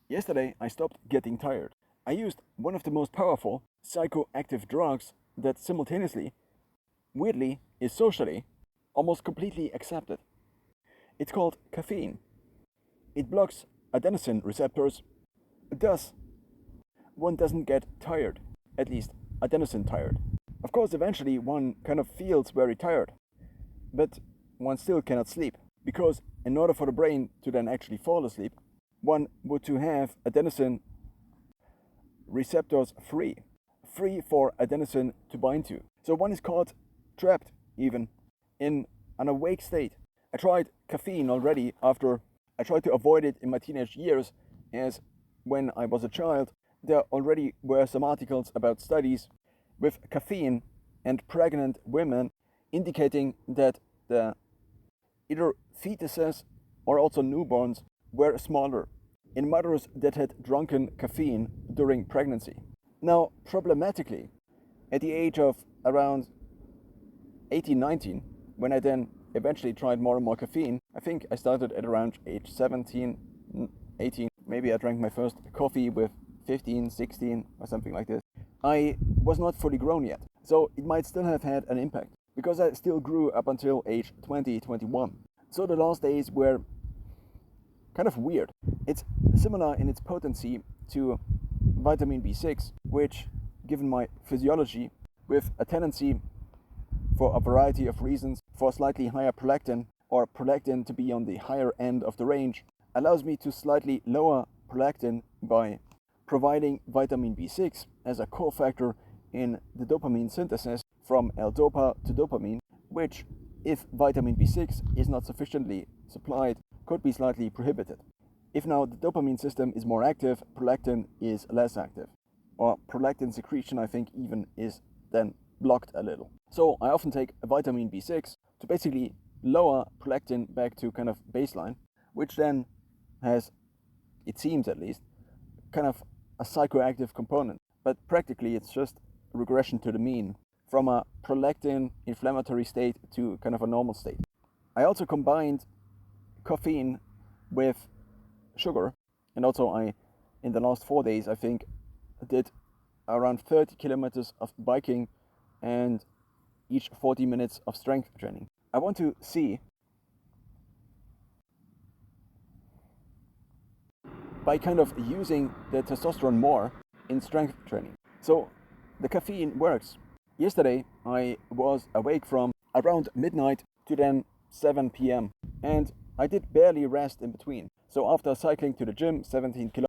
Yesterday I stopped getting tired. I used one of the most powerful psychoactive drugs that simultaneously, weirdly, is socially almost completely accepted. It's called caffeine. It blocks adenosine receptors. Thus, one doesn't get tired, at least adenosine tired. Of course, eventually one kind of feels very tired, but one still cannot sleep because in order for the brain to then actually fall asleep, one would to have adenosine receptors free for adenosine to bind to. So one is caught trapped even in an awake state. I tried caffeine already after I tried to avoid it in my teenage years, as when I was a child, there already were some articles about studies with caffeine and pregnant women indicating that the either fetuses or also newborns were smaller in mothers that had drunken caffeine during pregnancy. Now, problematically, at the age of around 18, 19, when I then eventually tried more and more caffeine, I think I started at around age 17, 18. Maybe I drank my first coffee with 15, 16 or something like this. I was not fully grown yet, so it might still have had an impact because I still grew up until age 20, 21. So the last days were kind of weird. It's similar in its potency to vitamin B6, which, given my physiology, with a tendency for a variety of reasons for slightly higher prolactin or prolactin to be on the higher end of the range, allows me to slightly lower prolactin by providing vitamin B6 as a cofactor in the dopamine synthesis from L-dopa to dopamine, which, if vitamin B6 is not sufficiently supplied, could be slightly prohibited. If now the dopamine system is more active, prolactin is less active. Or prolactin secretion, I think, even is then blocked a little. So I often take a vitamin B6 to basically lower prolactin back to kind of baseline, which then has, it seems at least, kind of a psychoactive component. But practically it's just a regression to the mean from a prolactin inflammatory state to kind of a normal state. I also combined caffeine with sugar, and also I, in the last 4 days, I think, did around 30 kilometers of biking and each 40 minutes of strength training. I want to see, by kind of using the testosterone more in strength training. So the caffeine works. Yesterday I was awake from around midnight to then 7 p.m. and I did barely rest in between. So after cycling to the gym 17 kilometers,